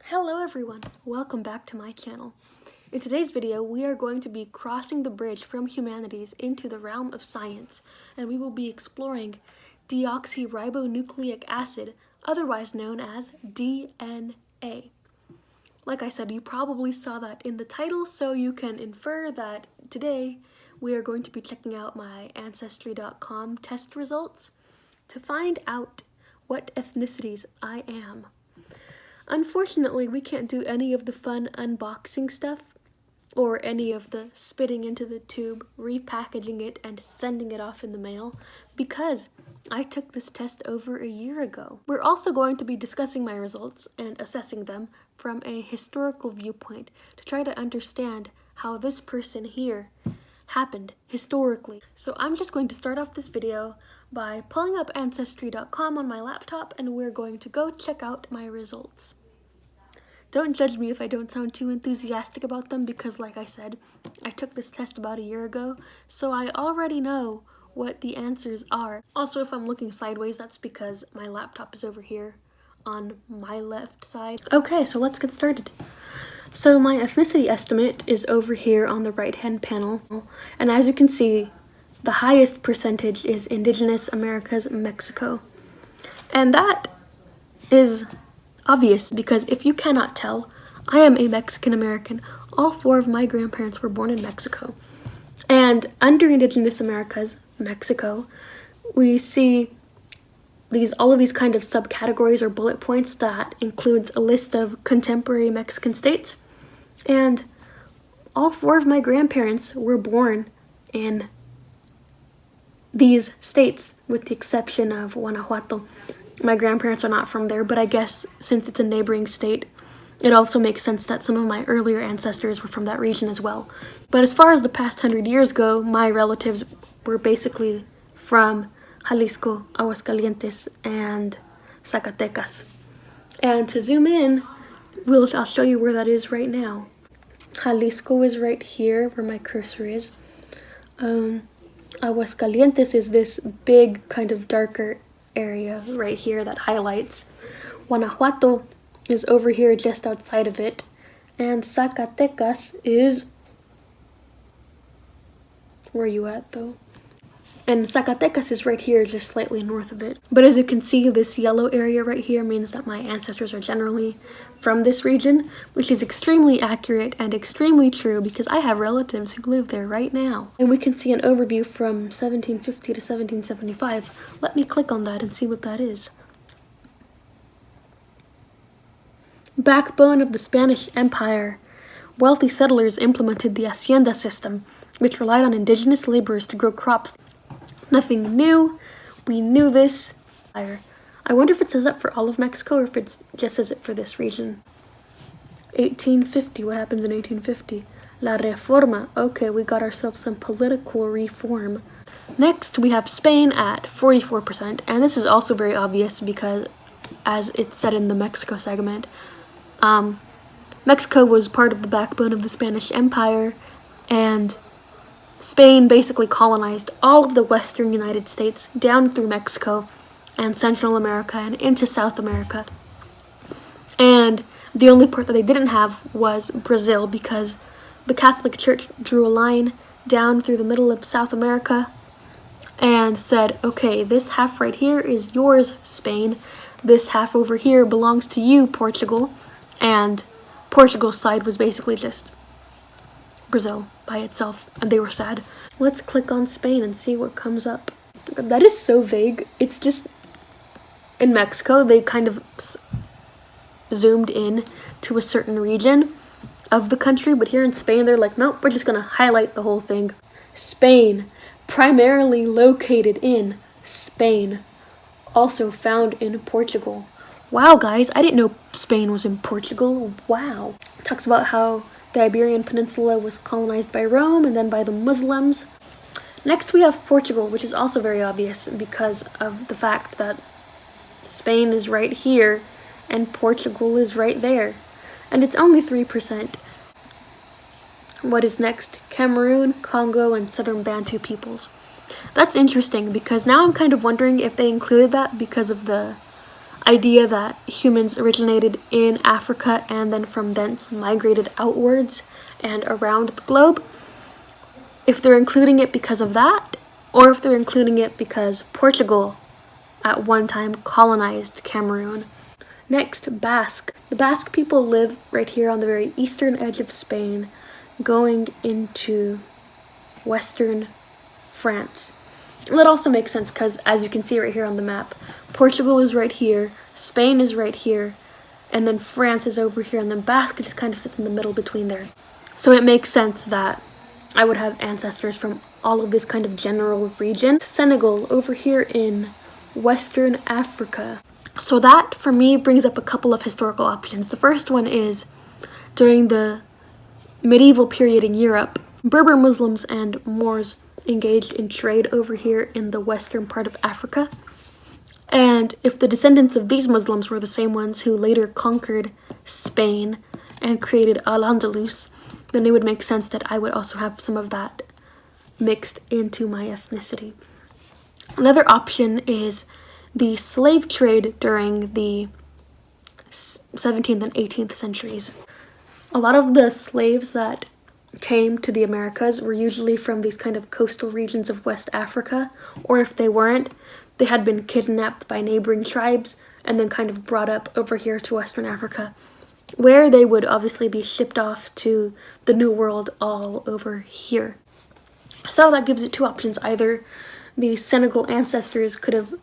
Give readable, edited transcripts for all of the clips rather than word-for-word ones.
Hello everyone, welcome back to my channel. In today's video, we are going to be crossing the bridge from humanities into the realm of science, and we will be exploring deoxyribonucleic acid, otherwise known as DNA. Like I said, you probably saw that in the title, so you can infer that today we are going to be checking out my Ancestry.com test results to find out what ethnicities I am. Unfortunately, we can't do any of the fun unboxing stuff or any of the spitting into the tube, repackaging it, and sending it off in the mail because I took this test over a year ago. We're also going to be discussing my results and assessing them from a historical viewpoint to try to understand how this person here happened historically. So I'm just going to start off this video by pulling up Ancestry.com on my laptop, and we're going to go check out my results. Don't judge me if I don't sound too enthusiastic about them because, like I said, I took this test about a year ago, so I already know what the answers are. Also, if I'm looking sideways, that's because my laptop is over here on my left side. Okay, so let's get started. So my ethnicity estimate is over here on the right-hand panel, and as you can see, the highest percentage is Indigenous Americas, Mexico. And that is obvious because if you cannot tell, I am a Mexican American. All four of my grandparents were born in Mexico. And under Indigenous Americas, Mexico, we see all of these kind of subcategories or bullet points that includes a list of contemporary Mexican states. And all four of my grandparents were born in these states, with the exception of Guanajuato. My grandparents are not from there, but I guess since it's a neighboring state, it also makes sense that some of my earlier ancestors were from that region as well. But as far as the past 100 years go, my relatives were basically from Jalisco, Aguascalientes, and Zacatecas. And to zoom in, I'll show you where that is right now. Jalisco is right here, where my cursor is. Aguascalientes is this big, kind of darker area right here that highlights. Guanajuato is over here just outside of it. And Zacatecas is... Where are you at, though? And Zacatecas is right here, just slightly north of it. But as you can see, this yellow area right here means that my ancestors are generally from this region, which is extremely accurate and extremely true because I have relatives who live there right now. And we can see an overview from 1750 to 1775. Let me click on that and see what that is. Backbone of the Spanish Empire. Wealthy settlers implemented the hacienda system, which relied on indigenous laborers to grow crops. Nothing new. We knew this. I wonder if it says that for all of Mexico or if it just says it for this region. 1850. What happens in 1850? La Reforma. Okay, we got ourselves some political reform. Next, we have Spain at 44%, and this is also very obvious because, as it said in the Mexico segment, Mexico was part of the backbone of the Spanish Empire, and Spain basically colonized all of the western United States down through Mexico and Central America and into South America. And the only part that they didn't have was Brazil because the Catholic Church drew a line down through the middle of South America and said, okay, this half right here is yours, Spain. This half over here belongs to you, Portugal. And Portugal's side was basically just Brazil by itself, and they were sad. Let's click on Spain and see what comes up. That is so vague. It's just in Mexico they kind of zoomed in to a certain region of the country, but here in Spain they're like, nope, we're just gonna highlight the whole thing. Spain, primarily located in Spain, also found in Portugal. Wow, guys, I didn't know Spain was in Portugal. Wow. It talks about how the Iberian Peninsula was colonized by Rome and then by the Muslims. Next we have Portugal, which is also very obvious because of the fact that Spain is right here and Portugal is right there. And it's only 3%. What is next? Cameroon, Congo, and Southern Bantu peoples. That's interesting because now I'm kind of wondering if they included that because of the idea that humans originated in Africa and then from thence migrated outwards and around the globe. If they're including it because of that, or if they're including it because Portugal at one time colonized Cameroon. Next, Basque. The Basque people live right here on the very eastern edge of Spain, going into western France. And that also makes sense because, as you can see right here on the map, Portugal is right here, Spain is right here, and then France is over here, and then Basque just kind of sits in the middle between there. So it makes sense that I would have ancestors from all of this kind of general region. Senegal, over here in Western Africa. So that, for me, brings up a couple of historical options. The first one is, during the medieval period in Europe, Berber Muslims and Moors engaged in trade over here in the western part of Africa. And if the descendants of these Muslims were the same ones who later conquered Spain and created Al-Andalus, then it would make sense that I would also have some of that mixed into my ethnicity. Another option is the slave trade during the 17th and 18th centuries. A lot of the slaves that came to the Americas were usually from these kind of coastal regions of West Africa, or if they weren't, they had been kidnapped by neighboring tribes and then kind of brought up over here to Western Africa, where they would obviously be shipped off to the New World all over here. So that gives it two options. Either the Senegal ancestors could have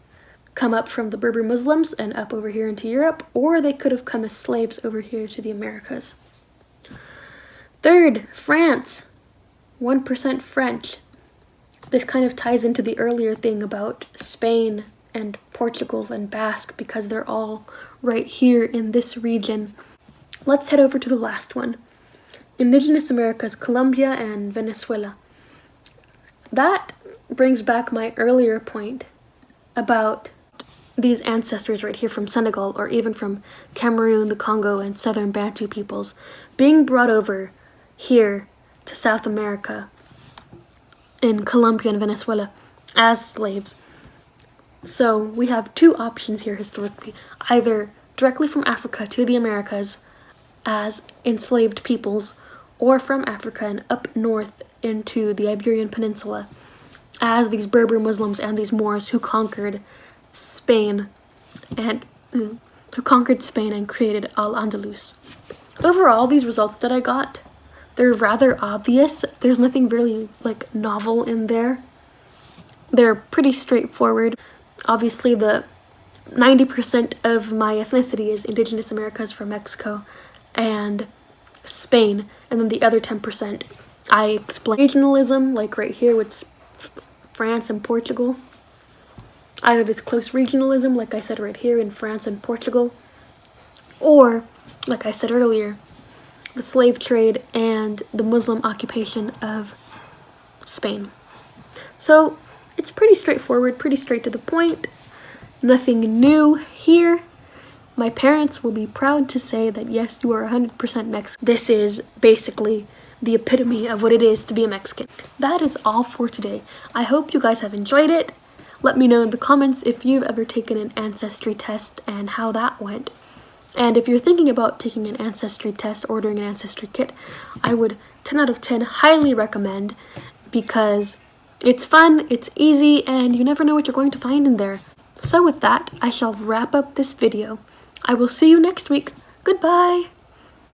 come up from the Berber Muslims and up over here into Europe, or they could have come as slaves over here to the Americas. Third, France. 1% French. This kind of ties into the earlier thing about Spain and Portugal and Basque because they're all right here in this region. Let's head over to the last one. Indigenous Americas, Colombia and Venezuela. That brings back my earlier point about these ancestors right here from Senegal, or even from Cameroon, the Congo, and southern Bantu peoples, being brought over here to South America in Colombia and Venezuela as slaves. So we have two options here historically, either directly from Africa to the Americas as enslaved peoples, or from Africa and up north into the Iberian Peninsula as these Berber Muslims and these Moors who conquered Spain and created Al-Andalus. Overall, these results that I got, they're rather obvious. There's nothing really novel in there. They're pretty straightforward. Obviously, the 90% of my ethnicity is Indigenous Americas from Mexico and Spain, and then the other 10% I explain regionalism, like right here with France and Portugal. Either this close regionalism, like I said right here in France and Portugal, or, like I said earlier, the slave trade and the Muslim occupation of Spain. So it's pretty straightforward, pretty straight to the point. Nothing new here. My parents will be proud to say that yes, you are 100% Mexican. This is basically the epitome of what it is to be a Mexican. That is all for today. I hope you guys have enjoyed it. Let me know in the comments if you've ever taken an ancestry test and how that went. And if you're thinking about taking an ancestry test, ordering an ancestry kit, I would 10 out of 10 highly recommend, because it's fun, it's easy, and you never know what you're going to find in there. So with that, I shall wrap up this video. I will see you next week. Goodbye!